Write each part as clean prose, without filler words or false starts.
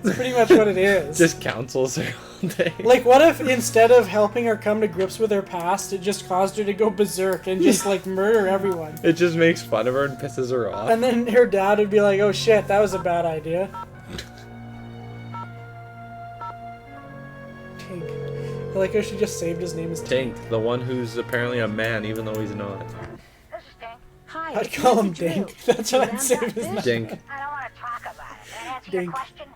That's pretty much what it is. Just counsels her all day. Like, what if instead of helping her come to grips with her past, it just caused her to go berserk and just, like, murder everyone? It just makes fun of her and pisses her off. And then her dad would be like, oh shit, that was a bad idea. Tink. I like how she just saved his name as Tink. Tink, the one who's apparently a man even though he's not. Hi, I'd call him Dink. That's what I'd save his name. Dink. I don't want to talk about it. Can I answer your Dink. question?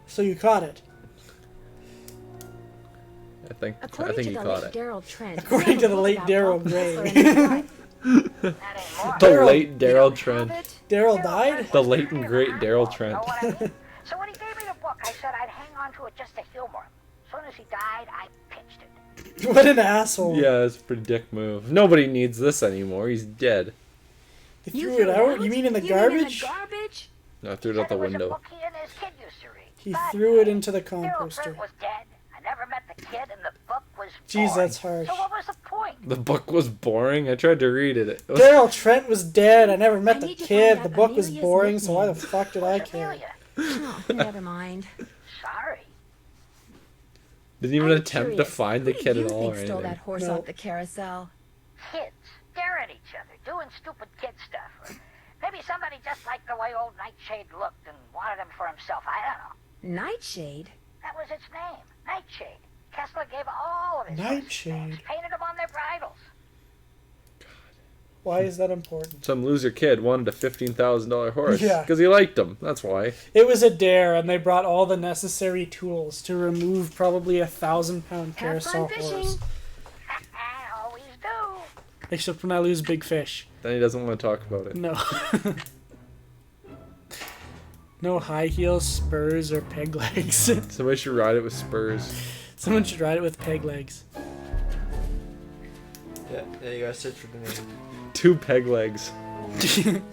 So you caught it. I think According he to the caught late it. Daryl Trent, According to the late Daryl Gray. Gray. The Daryl- late Daryl Trent. Daryl died? The late and great Daryl Trent. Know what I mean? So when he gave me the book, I said I'd hang on to it just to humor him. As soon as he died, I pitched it. What an asshole. Yeah, that's a pretty dick move. Nobody needs this anymore. He's dead. He threw it out? You mean in the garbage? No, I threw it out the Said it was a window. book he and his kid used to read. He But threw it into the Daryl composter. Trent was dead. I never met the kid, and the book was Jeez, boring. that's harsh. So what was the point? The book was boring. I tried to read it. It was... Daryl Trent was dead. I never met I the need to kid. find The out book was Amelia's boring, so why the nickname. fuck did I care? Amelia. Oh, never mind. Sorry. Didn't even I'm attempt to curious, find the who do kid you at all or think stole that anything. horse No. off the carousel? Kids staring at each other, doing stupid kid stuff. Or maybe somebody just liked the way old Nightshade looked and wanted him for himself. I don't know. Nightshade? That was its name, Nightshade. Kessler gave all of his Nightshade. horses names, painted them on their bridles. Why is that important? Some loser kid wanted a $15,000 horse. Yeah. Because he liked him. That's why. It was a dare, and they brought all the necessary tools to remove probably a 1,000-pound Have carousel fun horse. fishing. I always do. Except when I lose big fish. Then he doesn't want to talk about it. No. No high heels, spurs, or peg legs. Somebody should ride it with spurs. Someone should ride it with peg legs. Yeah, you gotta search for the name. 2 peg legs.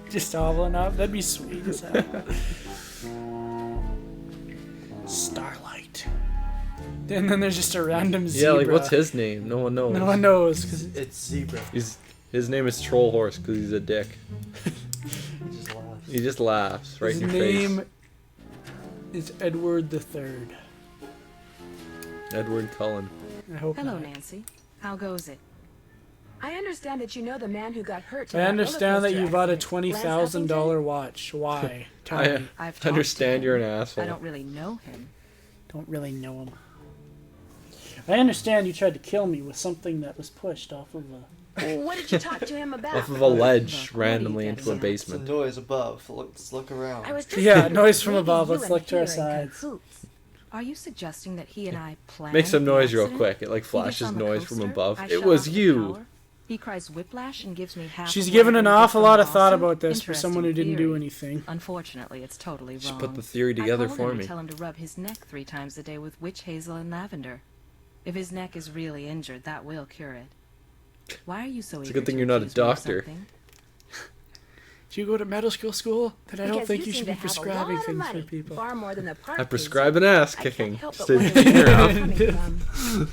Just hobbling up. That'd be sweet as hell. Starlight. And then there's just a random Yeah, zebra. like what's his name? No one knows. No one knows. 'Cause It's Zebra. His name is Troll Horse because he's a dick. He just laughs. He just laughs right his in your name face. is Edward III. Edward Cullen. I hope Hello, not. Nancy. How goes it? I understand that you know the man who got hurt. I understand that you bought a $20,000 $20,000 watch. Why? Tell I me. I've talked understand to you're him. an asshole. I don't really know him. Don't really know him. I understand you tried to kill me with something that was pushed off of a... What did you talk to him about? Off of a ledge Look, what are randomly you into a getting at? It's a basement. noise above. Let's look around. I was just Yeah, thinking, noise from maybe above. you Let's and look to he our are in sides. cahoots. Are you suggesting that he and I planned Make some the noise real accident? quick. It like He gets flashes on the noise from coaster, above. I It shut was off the you. power, He cries whiplash and gives me half. She's of given what an I awful from lot of thought Boston. about this for someone who didn't do Theory. anything. Unfortunately, it's totally wrong. Just put the theory together I called for him me. to tell him to rub his neck 3 times a day with witch hazel and lavender. If his neck is really injured, that will cure it. Why are you so It's a eager good thing to you're not a accuse me of doctor. something? Do you go to medical school? Then I don't Because think you seem should be to have a prescribing lot of things money, for people. Far more than the park I pays prescribe you. an ass I can't kicking. help but Stay wonder clear where of. you're coming from.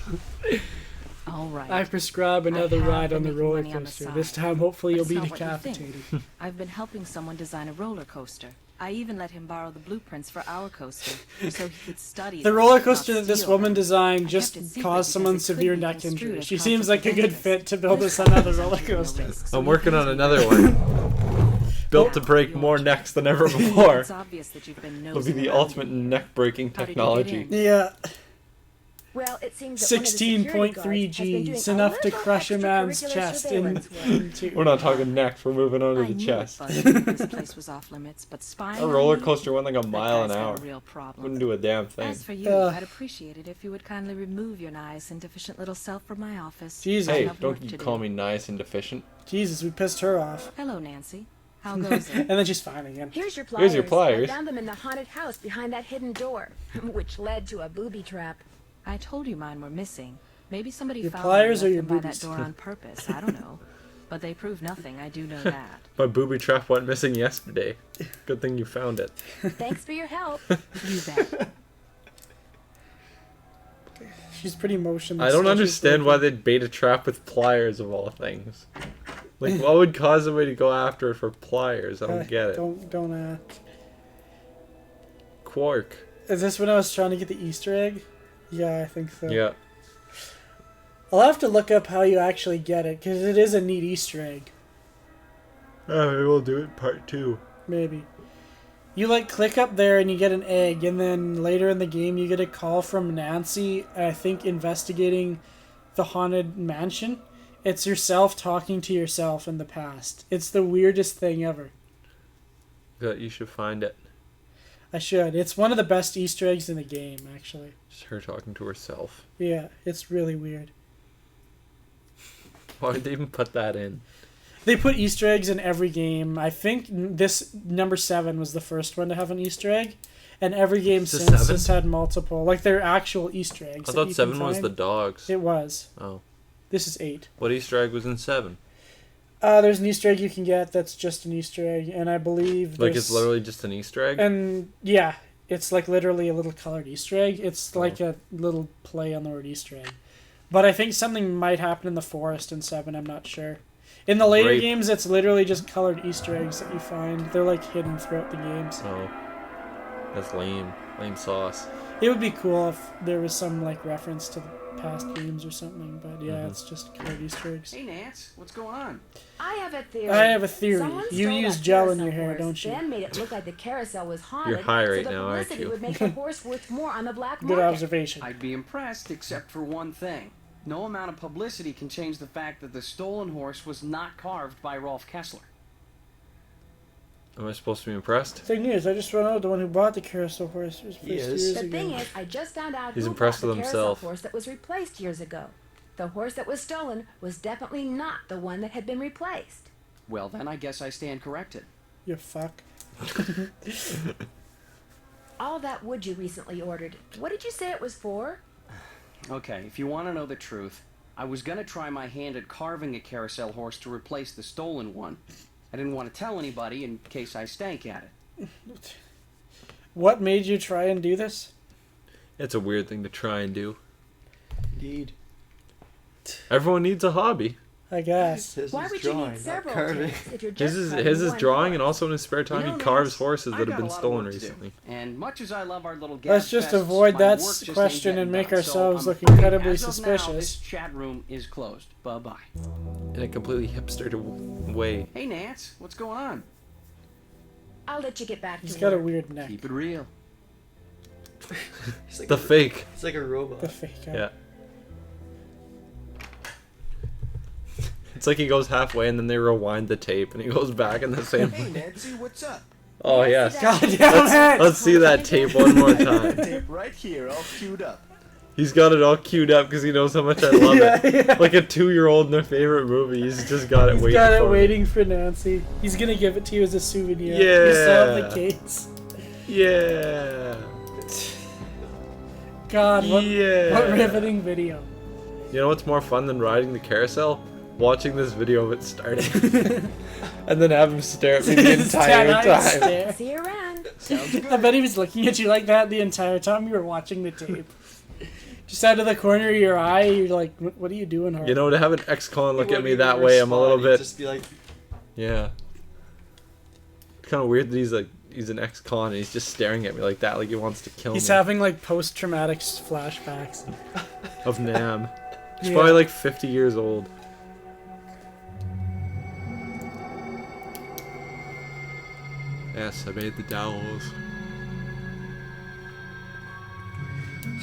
All right. I prescribe another have ride on been the making roller money on the coaster. side. This time, hopefully, But you'll it's be not what you think. decapitated. I've been helping someone design a roller coaster. I even let him borrow the blueprints for our coaster, so he could study. The them, roller not coaster that this steal woman them. designed I kept just it secret caused someone because it could severe be neck construed injury. as She seems like a conflict good of fit interest. to build This us another is roller taking a coaster. risk, so I'm he working pays on me another back. one. Built to break more necks than ever before. It's obvious that you've been It'll be nosing the around ultimate in here. neck-breaking How did you get technology. in? Yeah, Well, it seems that one of the security 16.3 guards has been doing G's, a enough to little crush a man's extracurricular chest surveillance work. into. We're not talking necks. We're moving on to I the knew chest. It bugged me that this place was off limits, but spying A on roller me, coaster went like a that mile an guy's got hour. a real problem. Wouldn't do a damn thing. As for you, Ugh. I'd appreciate it if you would kindly remove your nice and deficient little self from my office. Jesus. I Hey, have don't work you to call do. me nice and deficient. Jesus, we pissed her off. Hello, Nancy. How goes it? And then she's fine again. Here's your pliers. Here's your pliers. I found them in the haunted house behind that hidden door, which led to a booby trap. I told you mine were missing. Maybe somebody Your found pliers them or and your left them by boobies? that door on purpose. I don't know. But they prove nothing. I do know that. My booby trap went missing yesterday. Good thing you found it. Thanks for your help. You bet. She's pretty motionless. I don't so she's understand why working. they'd bait a trap with pliers of all things. Like, what would cause somebody to go after it for pliers? I don't get it. Don't quark. Is this when I was trying to get the Easter egg? Yeah, I think so. Yeah. I'll have to look up how you actually get it, because it is a neat Easter egg. Maybe we'll do it part 2. Maybe. You, like, click up there and you get an egg, and then later in the game you get a call from Nancy, I think, investigating the haunted mansion. It's yourself talking to yourself in the past. It's the weirdest thing ever. Good, you should find it. I should. It's one of the best Easter eggs in the game, actually. Just her talking to herself. Yeah, it's really weird. Why would they even put that in? They put Easter eggs in every game. I think this number 7 was the first one to have an Easter egg. And every game Is it since 7? has had multiple. Like, they're actual Easter eggs. I that thought you 7 can was find. the dogs. It was. Oh. This is 8. What Easter egg was in 7? There's an Easter egg you can get that's just an Easter egg. And I believe Like it's literally just an Easter egg? And, yeah. It's, like, literally a little colored Easter egg. It's like a little play on the word Easter egg. But I think something might happen in the forest in 7. I'm not sure. In the later Rape. games, it's literally just colored Easter eggs that you find. They're, like, hidden throughout the games. Oh. That's lame. Lame sauce. It would be cool if there was some, like, reference to the past games or something. But, yeah, it's just colored Easter eggs. Hey, Nance, what's going on? I have a theory. I have a theory. Someone You stole use that gel in carousel your hair, horse, don't you? Then made it look like the carousel was haunted. You're high right so the now, aren't publicity you? would make the horse worth more on the black Good market. observation. I'd be impressed, except for one thing. No amount of publicity can change the fact that the stolen horse was not carved by Rolf Kessler. Am I supposed to be impressed? Thing is, I just found out the one who bought the carousel horse was He is. years The ago. thing is, I just found out He's who impressed bought the with carousel himself. horse that was replaced years ago. The horse that was stolen was definitely not the one that had been replaced. Well, then I guess I stand corrected. You fuck. All that wood you recently ordered, what did you say it was for? Okay, if you want to know the truth, I was going to try my hand at carving a carousel horse to replace the stolen one. I didn't want to tell anybody in case I stank at it. What made you try and do this? It's a weird thing to try and do. Indeed. Everyone needs a hobby. I guess. His Why is would you drawing, need not several carving. tips if you're just His carving is one drawing, and horse? also in his spare time You know, he carves Nance, horses I that have got a been lot of stolen work to do. recently. And much as I love our little Let's gab just fests, avoid my that work just ain't question getting and make done. ourselves So I'm look afraid incredibly as of now, suspicious. this chat room is closed. Bye-bye. In a completely hipster way. Hey, Nance, what's going on? I'll let you get back to He's work. got a weird neck. Keep it real. He's like The fake. It's like a robot. The fake eye. Yeah. It's like he goes halfway and then they rewind the tape and he goes back in the same Hey, way. Nancy, what's up? Oh yes. God damn it! Let's see that tape one more time. Tape right here, all queued up. He's got it all queued up because he knows how much I love Yeah, it. yeah. Like a 2-year-old in their favorite movie. He's just got it He's waiting got it for me. waiting for Nancy. He's gonna give it to you as a souvenir. Yeah. You still have the case. Yeah. God, what Yeah. riveting video. You know what's more fun than riding the carousel? Watching this video of it starting. And then have him stare at me the entire Dead-eyed time. stare. See you around. Sounds good. I bet he was looking at you like that the entire time you were watching the tape. Just out of the corner of your eye, you're like, what are you doing, Harvey? You know, to have an ex-con look He at me wouldn't that even way, I'm a little respond, he'd bit... Just be like, Yeah. It's kind of weird that he's an ex-con and he's just staring at me like that, like he wants to kill He's me. having like post-traumatic flashbacks. Of Nam. He's Yeah. probably like 50 years old. Yes, I made the dowels.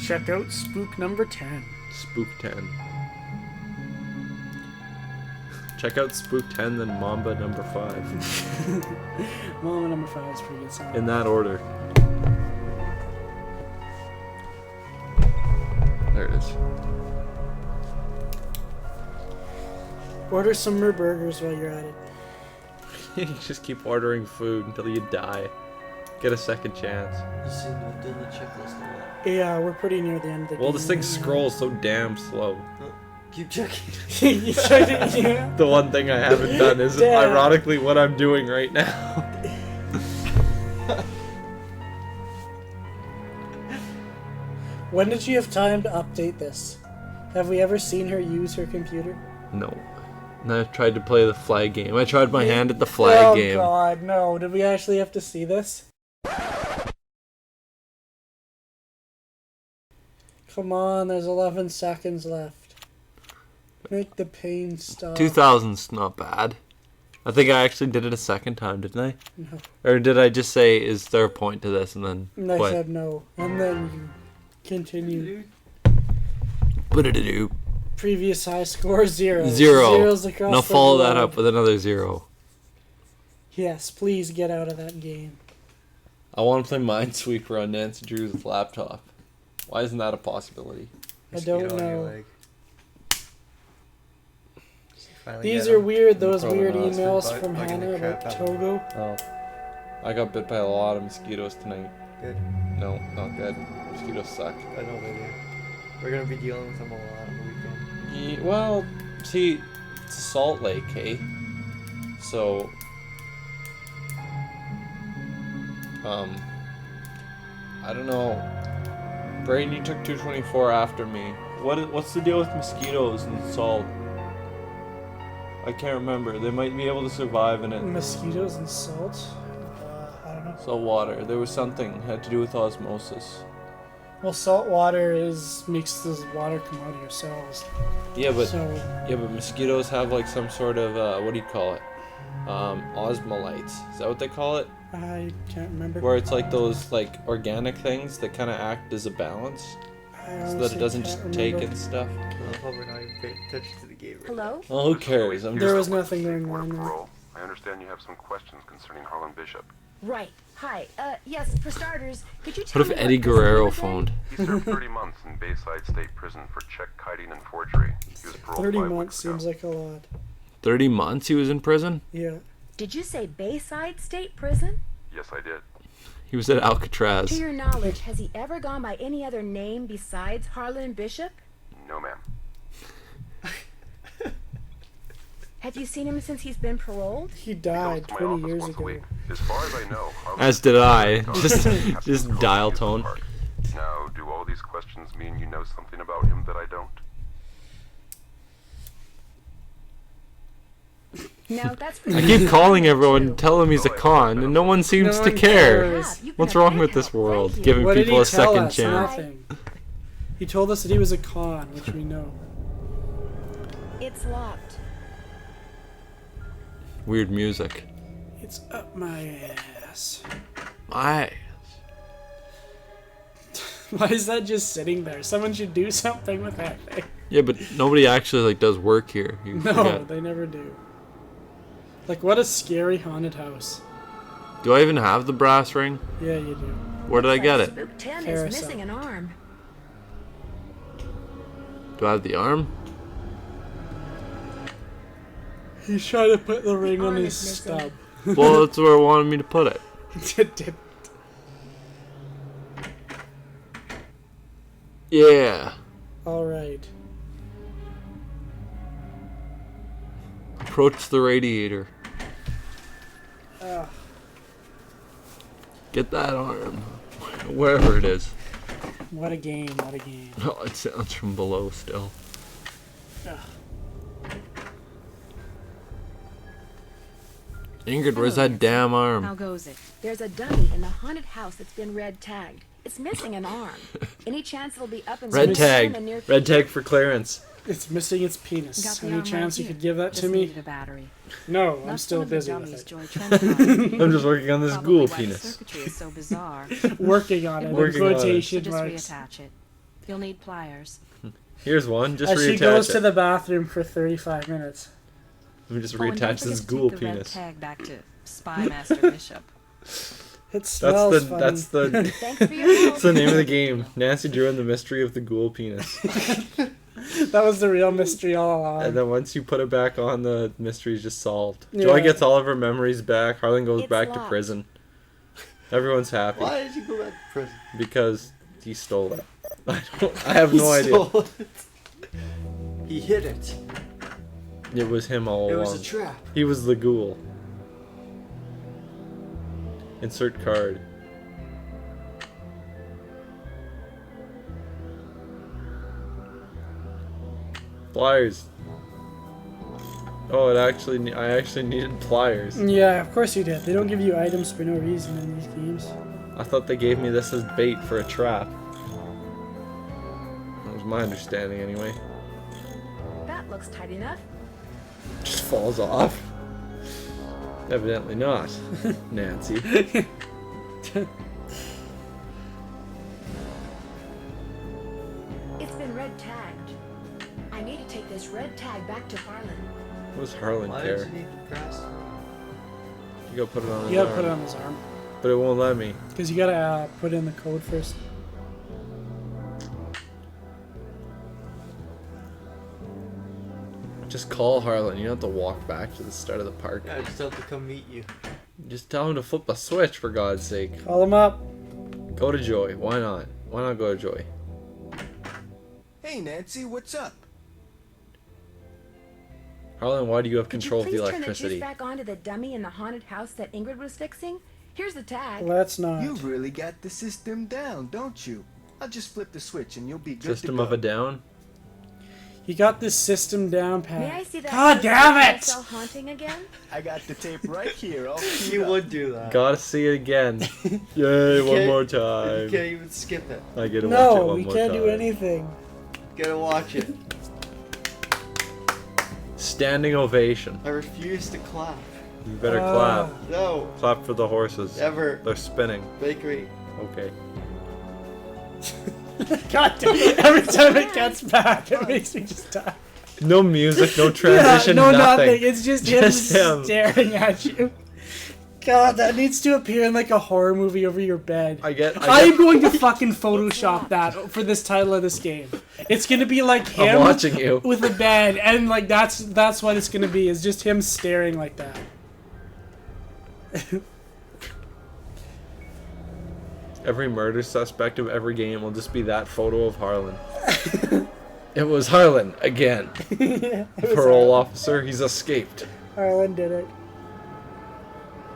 Check out Spook number 10. Spook 10. Check out Spook 10, then Mamba number 5. Mama number 5 is a pretty good song. In that order. There it is. Order some more burgers while you're at it. You just keep ordering food until you die. Get a second chance. you seem to have done the checklist a lot. Yeah, we're pretty near the end of the Well, game. this thing scrolls so damn slow. Keep checking. You tried it, yeah. The one thing I haven't done is Damn. ironically what I'm doing right now. When did you have time to update this? Have we ever seen her use her computer? No. And I tried to play the flag game. I tried my hand at the flag game. Oh god, no. Did we actually have to see this? Come on, there's 11 seconds left. Make the pain stop. 2000's not bad. I think I actually did it a second time, didn't I? No. Or did I just say, is there a point to this, and then And I quit? said no. And then you continue. Ba-da-da-doo. Previous high score, 0. Zero. Zeros across Now the follow that board. up with another 0. Yes, please get out of that game. I want to play Minesweeper on Nancy Drew's laptop. Why isn't that a possibility? I don't Mosquito on your know. leg. Did you finally These get are him? weird, those Probably weird not. emails Bug- from bugging the Hannah crap about out of me. Togo. Oh. I got bit by a lot of mosquitoes tonight. Good. No, not good. Mosquitoes suck. I know they do. We're gonna be dealing with them a lot on the weekend. Well, see, it's a salt lake, eh? So, I don't know. Braden, you took 224 after me. What's the deal with mosquitoes and salt? I can't remember. They might be able to survive in it. Mosquitoes and salt? I don't know. Salt water. There was something had to do with osmosis. Well, salt water makes this water come out of your cells. Yeah, but So, mosquitoes have like some sort of what do you call it? Osmolytes. Is that what they call it? I can't remember. Where it's like those like organic things that kind of act as a balance, I so that honestly it doesn't can't just remember. take in stuff. I love how we're not even paying attention to the game. Right Hello? Oh, who cares? I'm There just was nothing going on there. Parole. I understand you have some questions concerning Harlan Bishop. Right. Hi. Yes, for starters, could you tell What if me Eddie prison he Guerrero was in? phoned? He served 30 months in Bayside State Prison for check kiting and forgery. He was paroled 30 5 months weeks ago. seems like a lot. 30 months he was in prison? Yeah. Did you say Bayside State Prison? Yes, I did. He was at To Alcatraz. your knowledge, has he ever gone by any other name besides Harlan Bishop? No, ma'am. Have you seen him since he's been paroled? He He goes died to my 20 office years once a ago. week. As far as I know, Harlan As did I. Bishop Just has dial his tone. part. Now, do all these questions mean you know something about him that I don't? No, that's I keep calling everyone, True. telling him he's a con, and no one seems No to one care. cares. You can What's have wrong big with this help. world? Thank you. Giving What did people he a tell second us? chance. Nothing. He told us that he was a con, which we know. It's locked. Weird music. It's up my ass. My. Why is that just sitting there? Someone should do something with that thing. Yeah, but nobody actually like does work here. You No, forget. they never do. Like, what a scary haunted house. Do I even have the brass ring? Yeah, you do. Where did I get it? Spook 10 Carousel. is missing an arm. Do I have the arm? He's trying to put the ring on arm his is missing. stub. Well, that's where I wanted me to put it. Did- Yeah. Alright. Approach the radiator. Ah, Get that arm. Wherever it is. what a game, what a game. Oh, it sounds from below still. Ingrid, where's that damn How arm? goes it? There's a dummy in the haunted house that's been red tagged. It's missing an arm. Any chance it'll be up and Red running tag. in the near Red future? tag for clearance. It's missing its Got penis. the Any arm chance right you here. could give that Just to me? needed a battery. No, I'm Not still one of the busy with dummies it. Joy Trent I'm just working on this Probably ghoul why the penis. circuitry is so bizarre. Working on it. in Working on it. So quotation just marks. reattach it. You'll need pliers. Here's one. Just As she reattach goes it. to the bathroom for 35 minutes. Let me just Oh, and don't reattach this forget to ghoul take the red penis. tag back to Spy Master Bishop. It smells funny. Thanks for your help. That's the name of the game. Nancy Drew and the Mystery of the Ghoul Penis. That was the real mystery all along. And then once you put it back on, the mystery's just solved. Yeah. Joy gets all of her memories back. Harlan goes It's back to locked. prison. Everyone's happy Why did you go back to prison? because he stole it. I have no idea. Stole it. He hid it. It was him all It along. was a trap. He was the ghoul. Insert card. Pliers. Oh, I actually needed pliers. Yeah, of course you did. They don't give you items for no reason in these games. I thought they gave me this as bait for a trap. was my understanding anyway. That looks tight enough. Just falls off. Evidently not, Nancy. It's been red tagged. I need to take this red tag back to Harlan. What does Harlan Why care? does he need the grass? You gotta put it on his You gotta arm. put it on his arm. But it won't let me. Because you gotta put in the code first. Just call Harlan. You don't have to walk back to the start of the park. I just have to come meet you. Just tell him to flip a switch, for God's sake. Call him up. Go to Joy. Why not? Why not go to Joy? Hey, Nancy, what's up? Harlan, why do you have Could control you of the please turn the electricity? juice back onto the dummy in the haunted house that Ingrid was fixing? Here's the tag. Let's not. You really got the system down, don't you? I'll just flip the switch and you'll be good System to of go. a down? You got this system down, pat. May I see that? God damn it! Carousel haunting again? I got the tape right here. All You queued up. would do that. Gotta see it again. Yay, You one can't- more You time. can't even skip it. I get to watch it No, one we more can't time. do anything. Gotta watch it. Standing ovation. I refuse to clap. You better Oh. clap. No, Clap for the horses. ever. They're spinning. Bakery. Okay. God damn. Every time it gets back, it makes me just die. No music, no transition, yeah, no, nothing. It's just, Just him him. staring at you. God, that needs to appear in like a horror movie over your bed. I get. I'm going to fucking Photoshop that for this title of this game. It's gonna be like him I'm watching you. with a bed, and like that's what it's gonna be. Is just him staring like that. Every murder suspect of every game will just be that photo of Harlan. It was Harlan again. Parole officer, he's escaped. Harlan did it.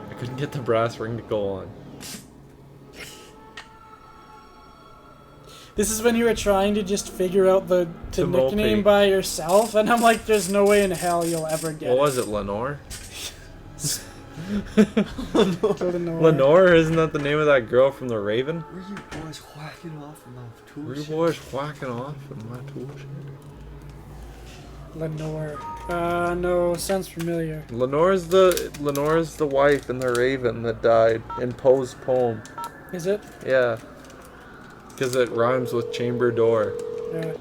I couldn't get the brass ring to go on. This is when you were trying to just figure out the Timothy. nickname by yourself, and I'm like, there's no way in hell you'll ever get What it. was it, Lenore? Lenore. Lenore, isn't that the name of that girl from The Raven? Were you boys whacking off in my tool Were you shed? boys whacking off in my tool shed? Lenore. No, sounds familiar. Lenore's the wife in The Raven that died in Poe's poem. Is it? Yeah. Because it rhymes with chamber door. Yeah.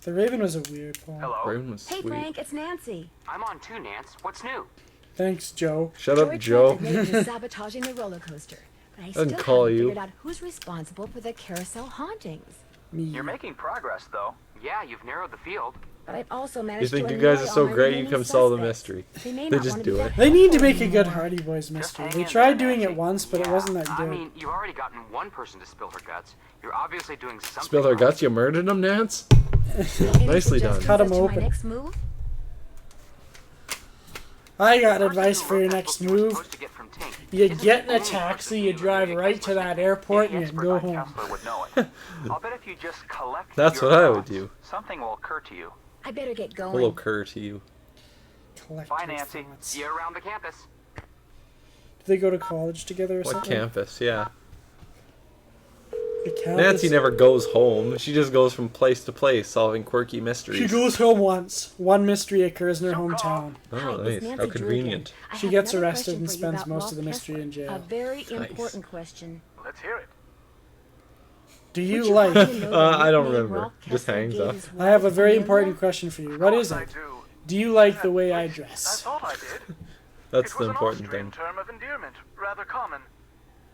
The Raven was a weird poem. Hello. Raven was Hey, sweet. Frank, it's Nancy. I'm on too, Nance. What's new? Thanks, Joe. Shut up, Joey Joe. tried to admit he was sabotaging the roller coaster, but I still Didn't call haven't you. figured out who's responsible for the carousel hauntings. Me. You're making progress, though. Yeah, you've narrowed the field. But I've also You managed think to you guys annoy are so all my great you remaining come solve the suspects. mystery. They may They not just want to do be it. that They need to helpful make a good anymore. Hardy Boys mystery. They hang in tried there, doing it Nancy. once, but it Yeah, wasn't that I good. mean, you've already gotten one person to spill her guts. You're obviously doing something. Spill her right. guts, you murdered him, Nance? Any Nicely done. suggestions Cut 'em as to my open. next move? I got The person advice who for wrote your that next book you were move. supposed to get from Tink You isn't get in the a only taxi, person you who drive really right gets to that perspective. airport, Any and you expert go like home. Kessler would know it. I'll bet if you just collect That's your what I would thoughts, do. something will occur to you. I better get going. Will occur to you. Collect Bye, your Nancy. thoughts. See you around the campus. Did they go to college together or What something? campus? Yeah. The campus. Nancy never goes home. She just goes from place to place solving quirky mysteries. She goes home once. One mystery occurs in her hometown. Oh, Hi, nice. it's Nancy How Drew again. convenient. I She have gets another arrested question and for you spends about most Walt of the mystery Kessler. in jail. A very Nice. important question. Let's hear it. Do you Would you like... happen to know the I don't nickname remember. Walt Just Kessler hangs gave up. his I have a wife, very Amelia? important question for you. What is I it? do. Do you like the way I I dress? thought I did. That's It the was important an Austrian thing. term of endearment, rather common.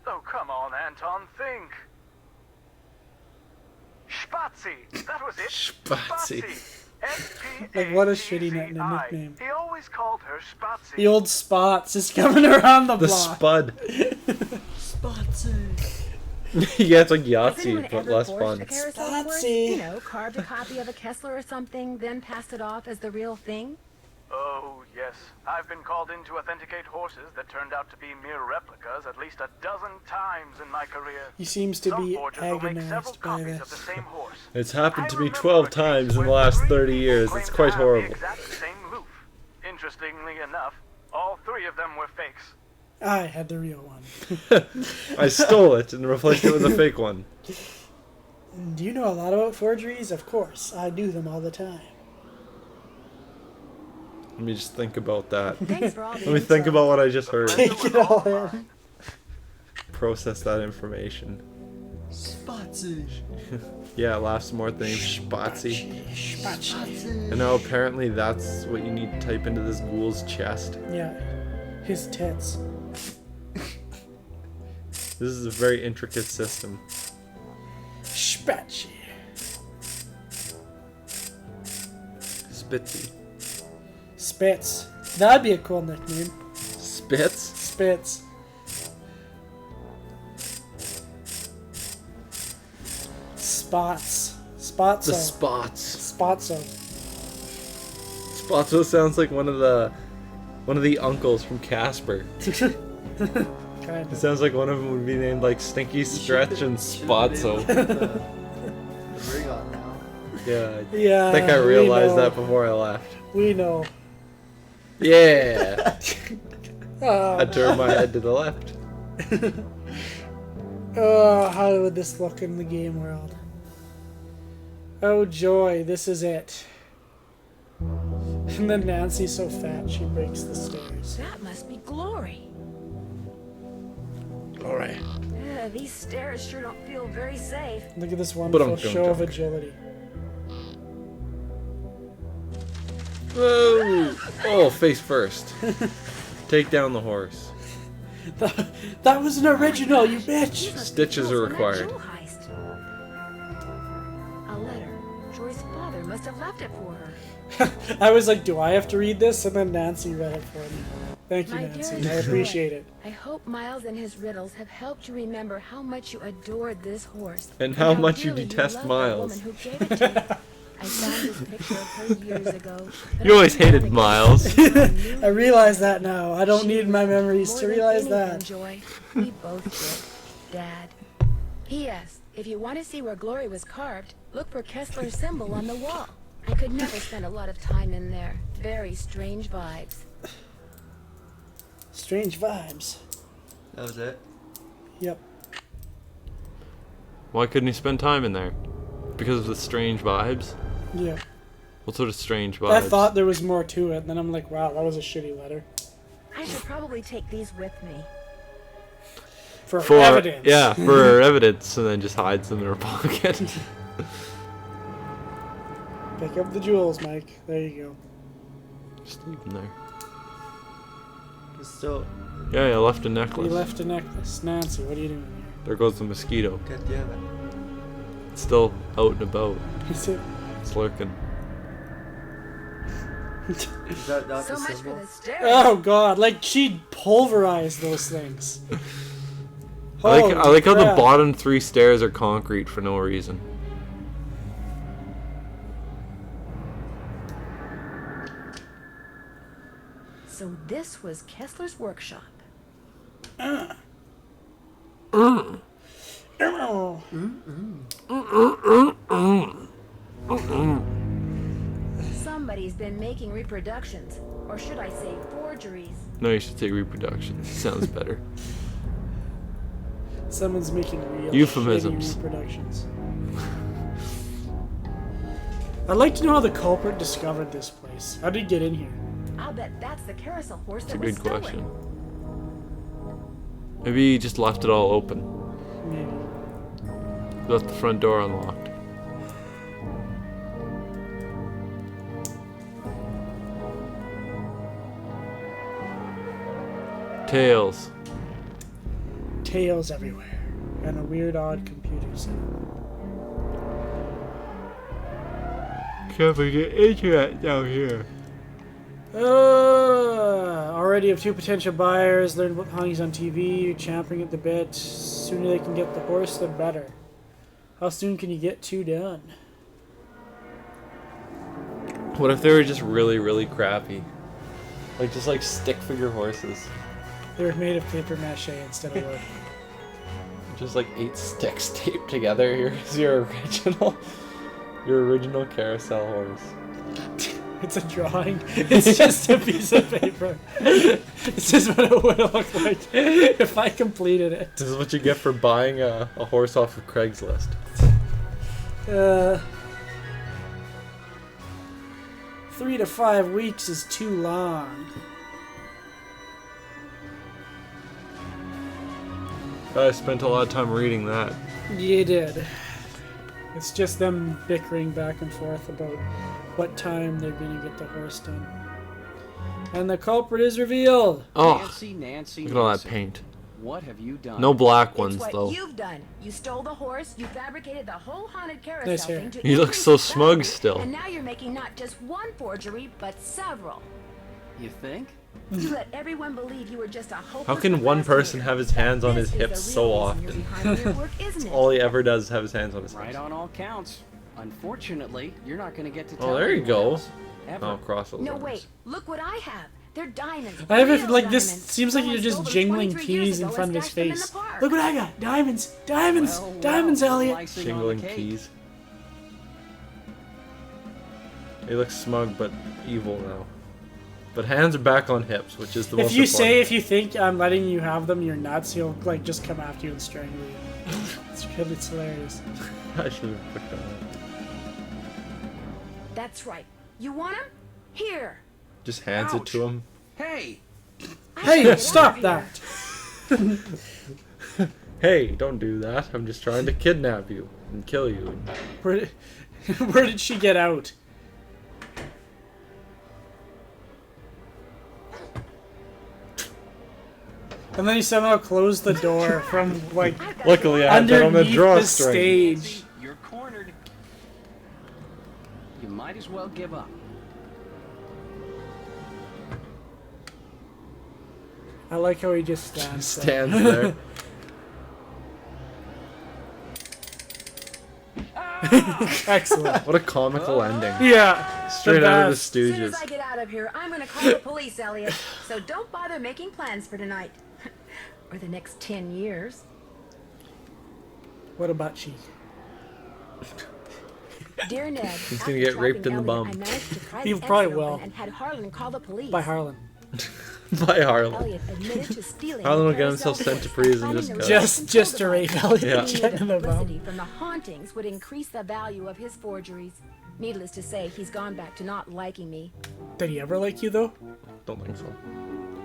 Oh, come on, Anton, think. Spazi, that was it. Spazi. Like, what a shitty S-P-A-Z-Z-I. nickname. He always called her Spazi. The old spots is coming around the The block. Spud. Spotsy. Yeah, it's like Has anyone Yahtzee, but ever less forged fun. a carousel horse? Spatsy. You know, carved a copy of a Kessler or something, then passed it off as the real thing? Oh, yes. I've been called in to authenticate horses that turned out to be mere replicas at least a dozen times in my career. He seems to Some be forgers will make several agonized by copies of the this. same horse. It's happened to I me remember 12 a case times in the where last 3 30 people years. claimed It's to quite have the horrible. exact same loof. Interestingly enough, all 3 of them were fakes. I had the real one. I stole it and replaced it with a fake one. Do you know a lot about forgeries? Of course, I do them all the time. Let me just think about that. Thanks for all the Let me think info. about what I just heard. Take it all in. Process that information. Spatsy. Yeah, laugh some more things. Spatsy. Spatsy. And now apparently that's what you need to type into this ghoul's chest. Yeah. His tits. This is a very intricate system. Spatsy. Spitsy. Spitz. That'd be a cool nickname. Spitz? Spitz. Spots. Spotso. The Spots. Spotso. Spotso sounds like one of the uncles from Casper. Kind It of. sounds like one of them would be named like Stinky Stretch and Spotso. The rig on now. Yeah, Yeah. I think I we realized know. that before I left. We know. Yeah! Oh, I turned my head to the left. oh, how would this look in the game world? Oh joy, this is it. And then Nancy's so fat she breaks the stairs. That must be glory. Alright. These stairs sure don't feel very safe. Look at this wonderful Ba-dum-dum-dum. show of agility. Whoa! Oh, face first. Take down the horse. That was an original, you bitch! Stitches are required. A letter. Joy's father must have left it for her. I was like, do I have to read this? And then Nancy read it for me. Thank you, My Nancy. dearest I appreciate it. I hope Miles and his riddles have helped you remember how much you adored this horse. And how much you dearly detest loved Miles. The woman who gave it to you. I found this picture of her years ago. but You I always didn't hated want to give Miles. it to you. I realize that now. I don't She need my memories more to than realize anything, that. Joy. We both did, Dad. P.S. If you want to see where Glory was carved, look for Kessler's symbol on the wall. I could never spend a lot of time in there. Very strange vibes. Strange vibes. That was it. Yep. Why couldn't he spend time in there? Because of the strange vibes? Yeah. What sort of strange vibes? I thought there was more to it, and then I'm like, wow, that was a shitty letter. I should probably take these with me. For for evidence. Yeah, for evidence, and then just hides them in her pocket. Pick up the jewels, Mike. There you go. Just leave them there. It's still. Yeah, I left a You necklace. left a necklace. Nancy, what are you doing There goes the mosquito. God damn it. It's still out and about. here? Is it? It's lurking. Is that not So the much symbol? for the stairs. Oh god, like she pulverized those things. I like how the crap. bottom 3 stairs are concrete for no reason. So this was Kessler's workshop. Oh. Somebody's been making reproductions, or should I say forgeries. No, you should say reproduction. Sounds better. Someone's making real Euphemisms. shitty reproductions. I'd like to know how the culprit discovered this place. How did he get in here? I'll bet that's the carousel horse It's a that was good stolen. question. Maybe he just left it all open. Maybe. Left the front door unlocked. Tails. Tails everywhere. And a weird, odd computer sound. Can't we get internet down here? Already have 2 potential buyers. Learned what honey's on TV. You're champing at the bit. Sooner they can get the horse, the better. How soon can you get 2 done? What if they were just really, really crappy? Like, just like stick figure horses. They were made of paper mache instead of wood. Just like 8 sticks taped together. Here's your original carousel horse. It's a drawing. It's just a piece of paper. This is what it would look like if I completed it. This is what you get for buying a horse off of Craigslist. 3 to 5 weeks is too long. I spent a lot of time reading that. You did. It's just them bickering back and forth about what time they're gonna get the horse done. And the culprit is revealed. Oh, Nancy, look at all that paint. What have you done? No black It's ones what though. you've done. You stole the horse, you fabricated the whole haunted carousel Nice hair. thing to He looks increase so its smug value, still. And now you're making not just one forgery, but several. You think? You let everyone believe you were just a hopeless How can one person procrastinator. have his hands on his This is hips the so real reason often? you're behind your work, isn't it? All he ever does is have his hands on his Right hips. on all counts. Unfortunately, you're not going to get to tell Oh, there you anyone go. else, ever. Oh, cross those No, arms. wait. Look what I have. They're diamonds. I have it real like this. diamonds. Seems like Someone you're just stole them jingling 23 years keys in ago front of and his stashed them in face. the park. Look what I got! Diamonds, diamonds, Well, diamonds, Elliot. icing on the Jingling cake. keys. He looks smug but evil now. But hands are back on hips, which is the most If you important. say if you think I'm letting you have them, you're nuts. He'll like just come after you and strangle you. It's hilarious. I should have picked that up. That's right. You want them? Here. Just hands it to him. Hey! Hey, stop that! Hey, don't do that. I'm just trying to kidnap you and kill you. Where did she get out? And then he somehow closed the door from like Luckily, I had that on the underneath the drawstring. stage. You're cornered. You might as well give up. I like how he just stands there. Stands there. Excellent. What a comical ending. Yeah. Straight the out of the best. As soon as Stooges. I get out of here, I'm gonna call the police, Elliot. So don't bother making plans for tonight. Or the next 10 years. What about she? Dear Ned, He's gonna get raped in the bum. I managed to pry He the probably exit will. open and had Harlan call the police. By Harlan. By Harlan. Elliot admitted to stealing Harlan will the get carousel himself sent to horse prison and just finding go. the Just control to device. rape Elliot Yeah. and He get knew in the the publicity bum. from the hauntings would increase the value of his forgeries. Needless to say, he's gone back to not liking me. Did he ever like you though? Don't think so.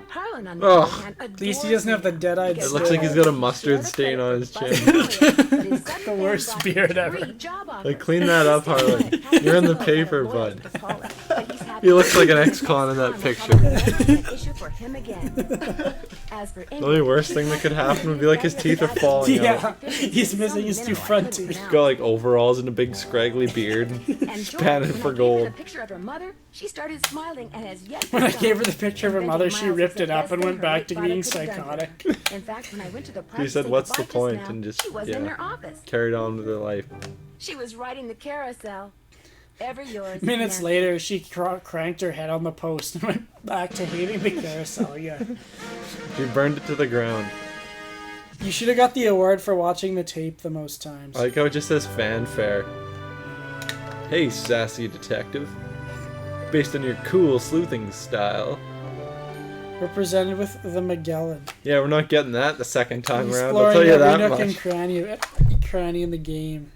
Harlan, on the Ugh. other hand, At least he doesn't have the dead-eyed It looks like he's got a mustard stain on his chin. The worst beard ever. Like, clean that up, Harlan. You're in the paper, bud. He looks like an ex-con in that picture. The only worst thing that could happen would be like his teeth are falling out. Yeah, he's missing his two front teeth. He's got like overalls and a big scraggly beard. He's panning for gold. She started smiling and has yet When I gave her the picture of her mother, she ripped it up and went back to being psychotic. In fact, when I went to the He said, "What's the point?" Now, and just she wasn't in her office. carried on with her life. She was riding the carousel. Ever yours. Minutes Nancy. later, she cranked her head on the post and went back to hating the carousel again. She burned it to the ground. You should have got the award for watching the tape the most times. I like how it just says fanfare. Hey, sassy detective. Based on your cool sleuthing style. Represented with the Magellan. Yeah, we're not getting that the second time around. I'll Exploring tell you every that nook and much. cranny in the game.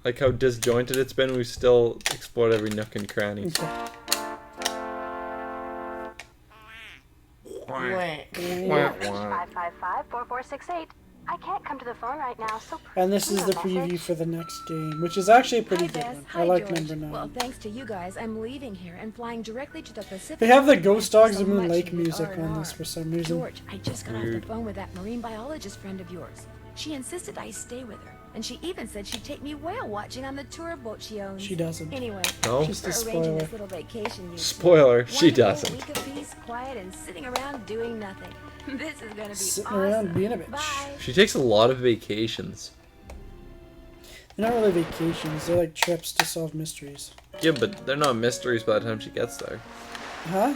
Like how disjointed it's been, we've still explored every nook and cranny. Wah, wah. 555-4468. I can't come to the phone right now, so And this is the preview for the next game, which is actually a pretty Hi, good Bess. one. Hi, I like George. number 9. Well, thanks to you guys, I'm leaving here and flying directly to the Pacific. They have the Ocean Ghost thanks Dogs so of Moon much Lake to the music on R&R. this for some reason. George, I just got off Weird. the phone with that marine biologist friend of yours. She insisted I stay with her, and she even said she'd take me whale watching on the tour boat she owns. She doesn't. Anyway, No? Just a for arranging spoiler. this little vacation. You Spoiler, two. she One day, doesn't. A week of peace, quiet, and sitting around doing nothing. This is gonna be Sitting awesome. around being a bitch. Bye. She takes a lot of vacations. They're not really vacations, they're like trips to solve mysteries. Yeah, but they're not mysteries by the time she gets there. Huh?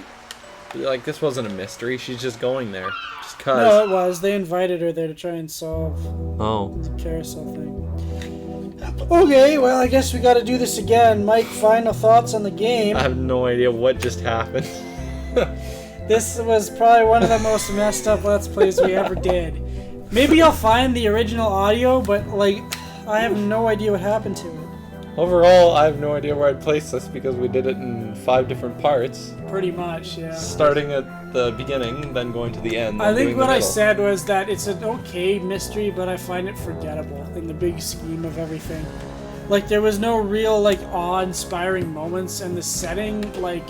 Like, this wasn't a mystery, she's just going there. Just cause. No, it was. They invited her there to try and solve Oh. the carousel thing. Okay, well, I guess we gotta do this again. Mike, final thoughts on the game. I have no idea what just happened. This was probably one of the most messed up Let's Plays we ever did. Maybe I'll find the original audio, but, like, I have no idea what happened to it. Overall, I have no idea where I'd place this because we did it in 5 different parts. Pretty much, yeah. Starting at the beginning, then going to the end. I think doing what the I middle. said was that it's an okay mystery, but I find it forgettable in the big scheme of everything. Like, there was no real, like, awe-inspiring moments, and the setting, like,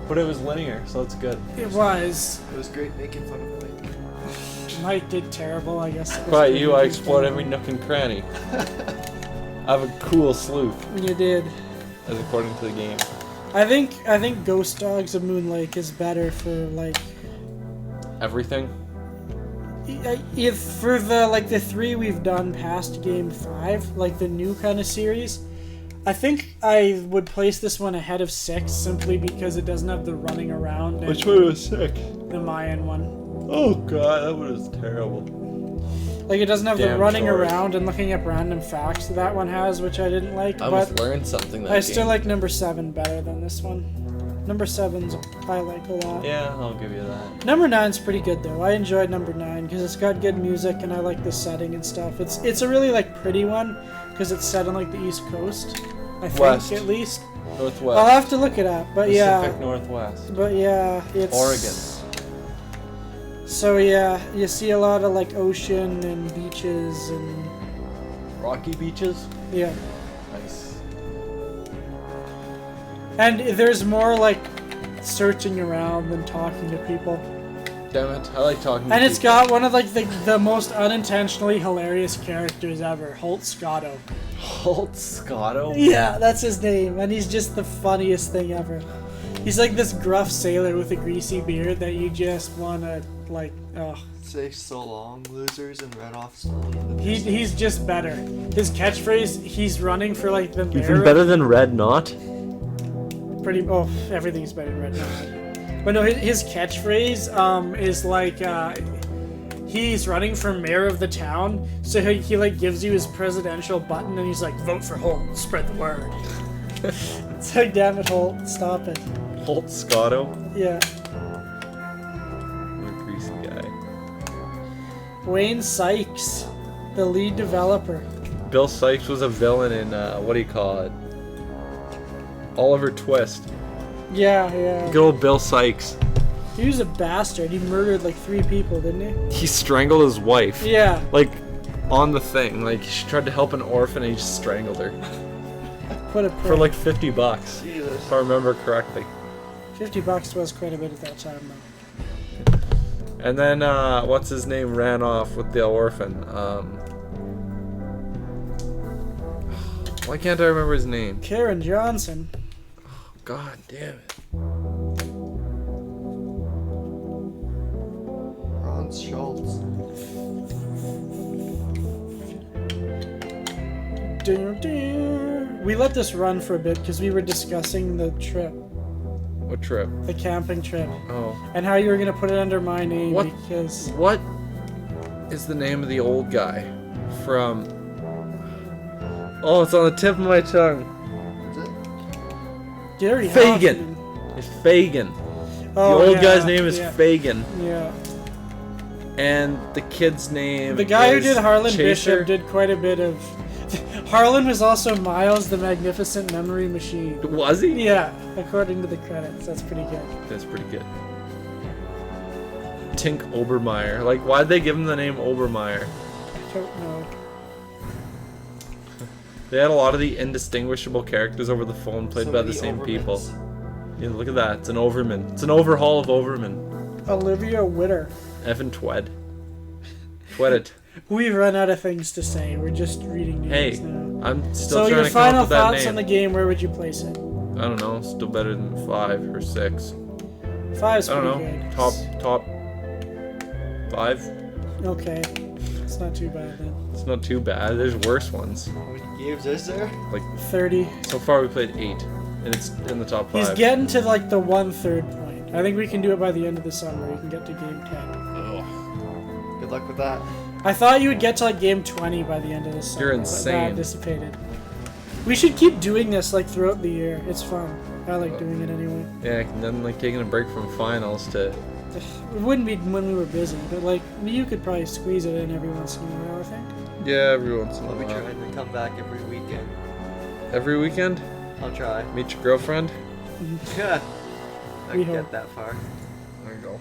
But it was linear, so it's good. It was. It was great making fun of Mike. Mike did terrible, I guess. Quiet you, I explored every nook and cranny. I have a cool sleuth. You did. As according to the game. I think Ghost Dogs of Moon Lake is better for, like... Everything? If for the 3 we've done past Game 5, like the new kind of series, I think I would place this one ahead of 6 simply because it doesn't have the running around. Which one was 6? The Mayan one. Oh god, that one was terrible. Like, it doesn't have the Damn running chores. around and looking up random facts that one has, which I didn't like. I almost learned something that I game. still like number 7 better than this one. Number 7's I like a lot. Yeah, I'll give you that. Number 9's pretty good though. I enjoyed number 9 because it's got good music and I like the setting and stuff. It's a really like pretty one because it's set on like the East Coast. I think West. at least. Northwest. I'll have to look it up, but Pacific Northwest. But yeah, it's Oregon. So yeah, you see a lot of like ocean and beaches and Rocky beaches? yeah. Nice. And there's more like searching around than talking to people. Damn it, I like talking to And it's people. got one of like the most unintentionally hilarious characters ever, Holt Scotto. Holt Scotto? Yeah, that's his name, and he's just the funniest thing ever. He's like this gruff sailor with a greasy beard that you just wanna like, oh. Say so long, losers, and read off slowly. He's just better. His catchphrase, he's running for like the mayor. Even better than Red Knot? Everything's better than Red Knot. But no, his catchphrase is like, he's running for mayor of the town, so he like gives you his presidential button and he's like, vote for Holt, spread the word. It's like, damn it, Holt, stop it. Holt Scotto? Yeah. What a greasy guy. Wayne Sykes, the lead developer. Bill Sykes was a villain in, what do you call it? Oliver Twist. Yeah, yeah. Good old Bill Sykes. He was a bastard. He murdered like 3 people, didn't he? He strangled his wife. Yeah. Like, on the thing. Like, she tried to help an orphan and he just strangled her. What a prick. For like $50. Jesus. If I remember correctly. $50 was quite a bit at that time, though. And then, what's his name ran off with the orphan? Why can't I remember his name? Karen Johnson. God damn it. Ron Schultz. We let this run for a bit because we were discussing the trip, What trip? the camping trip, Oh. and how you were going to put it under my name What? because... What is the name of the old guy from... Oh, it's on the tip of my tongue. Is it? Gary Fagin. Hoffman. It's Fagin. Oh, the old yeah, guy's name is yeah. Fagin. Yeah. And the kid's name The guy who is did Harlan Chaser. Bishop did quite a bit of... Harlan was also Miles the Magnificent Memory Machine. Was he? Yeah, according to the credits. That's pretty good. That's pretty good. Tink Obermeyer. Like, why'd they give him the name Obermeyer? I don't know. They had a lot of the indistinguishable characters over the phone played So by the many same people. Overmans. Yeah, look at that. It's an Overman. It's an overhaul of Overman. Olivia Witter. Evan Twed. Twedit. We've run out of things to say. We're just reading names Hey, now. I'm So still trying your to come final up with that thoughts name. on the game, where would you place it? I don't know. Still better than 5 or 6. 5's I don't pretty know. good. Top 5. Okay. It's not too bad then. It's not too bad. There's worse ones. How many games is there? Like 30. so far we played 8, and it's in the top 5. He's getting to like the 1/3 point. I think we can do it by the end of the summer. You can get to game 10. Good luck with that. I thought you would get to like game 20 by the end of this. You're But insane. that dissipated. We should keep doing this like throughout the year. It's fun. I like doing it anyway. Yeah, and then like taking a break from finals to. It wouldn't be when we were busy, but like you could probably squeeze it in every once in a while, I think. Yeah, every once in a I'll be while. trying to come back every weekend. Every weekend? I'll try. Meet your girlfriend? Yeah. I We can hope. get that far. There you go.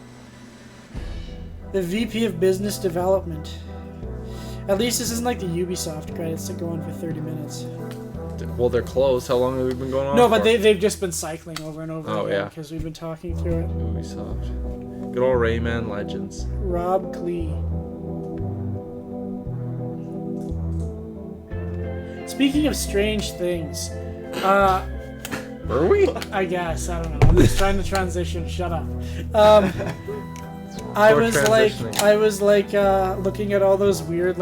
The VP of Business Development. At least this isn't like the Ubisoft credits that go on for 30 minutes. Well, they're closed. How long have we been going on? No, but for? they've just been cycling over and over Oh, again yeah. because we've been talking through it. Ubisoft. Good old Rayman Legends. Rob Klee. Speaking of strange things, Were we? I guess, I don't know. I'm just trying to transition. Shut up. I Before was like looking at all those weird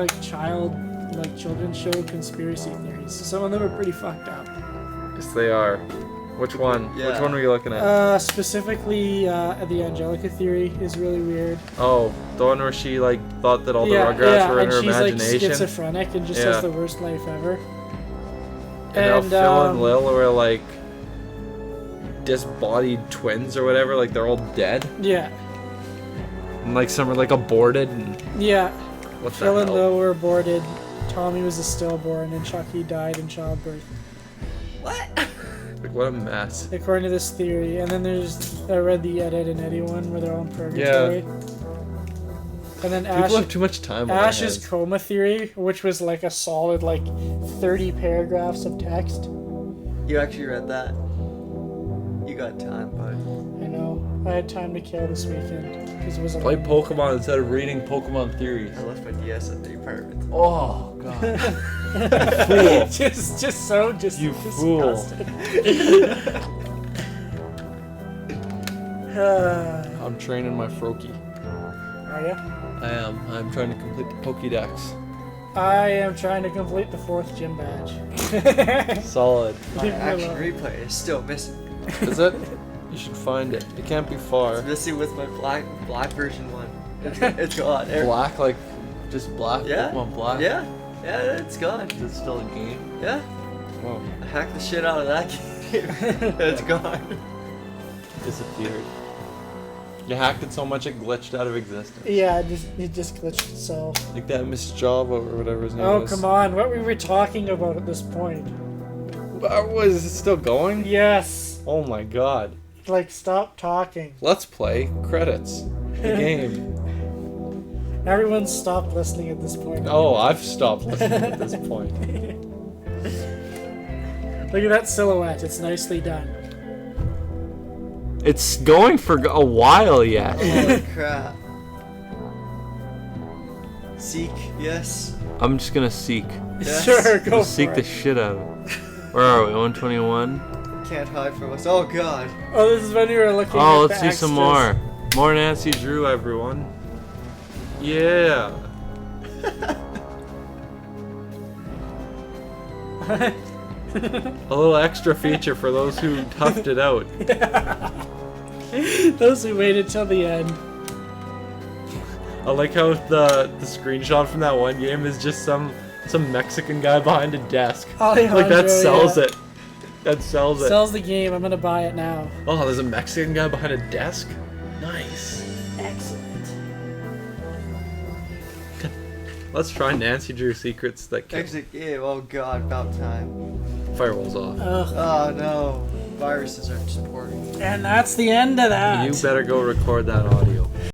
children's show conspiracy theories. Some of them are pretty fucked up. Yes, they are. Which one? Yeah. Which one were you looking at? Specifically, the Angelica theory is really weird. Oh, the one where she like thought that all the Rugrats were in her and she's imagination. like schizophrenic and just Yeah. has the worst life ever. And how Phil and Lil were like disembodied twins or whatever, like they're all dead. Yeah, And like some are like aborted and yeah. what the Phil and hell? Lil were aborted. Tommy was a stillborn, and Chucky died in childbirth, Like what a mess. according to this theory. And then I read the Ed, Ed and Eddie one where they're all in purgatory. And then People have too much time on their Ash's hands. coma theory, which was like a solid 30 paragraphs of text. You actually read that? You got time, bud. I know. I had time to kill this weekend because it was a Play long Pokemon instead of reading Pokemon theories. I left my DS at the apartment. Oh god. weekend. just so You fool. disgusted. I'm training my Froakie. Are ya? I am. I'm trying to complete the Pokédex. I am trying to complete the 4th gym badge. Solid. My Leave me action alone. replay is still missing. Is it? You should find it. It can't be far. It's missing with my black version one. It's gone. Black, like just black. Yeah. Pokemon Black. Yeah. Yeah, it's gone. Is it still a game? Yeah. Whoa. I hacked the shit out of that game. It's gone. Disappeared. You hacked it so much it glitched out of existence. Yeah, it just glitched itself. Like that Miss Java or whatever his name Oh, was. come on. What were we talking about at this point? Was it still going? Yes. Oh my god. Stop talking. Let's play credits. The game. Everyone's stopped listening at this point. Oh, I've stopped listening at this point. Look at that silhouette. It's nicely done. It's going for a while yet. Holy crap. Seek, yes. I'm just gonna seek. Yes. Sure, go for Seek it. the shit out of it. Where are we? 121? Can't hide from us. Oh god. Oh, this is when you were looking at Oh, the let's see some extras. more. More Nancy Drew, everyone. Yeah. A little extra feature for those who toughed it out. Those who waited till the end. I like how the screenshot from that one game is just some Mexican guy behind a desk. Alejandro, Like that sells yeah. it. That sells it. Sells the game. I'm gonna buy it now. Oh, there's a Mexican guy behind a desk? Nice. Excellent. Let's try Nancy Drew secrets that kill. Exit game. Oh god, about time. Firewall's off. Ugh. Oh no. Viruses aren't supporting. And that's the end of that. You better go record that audio.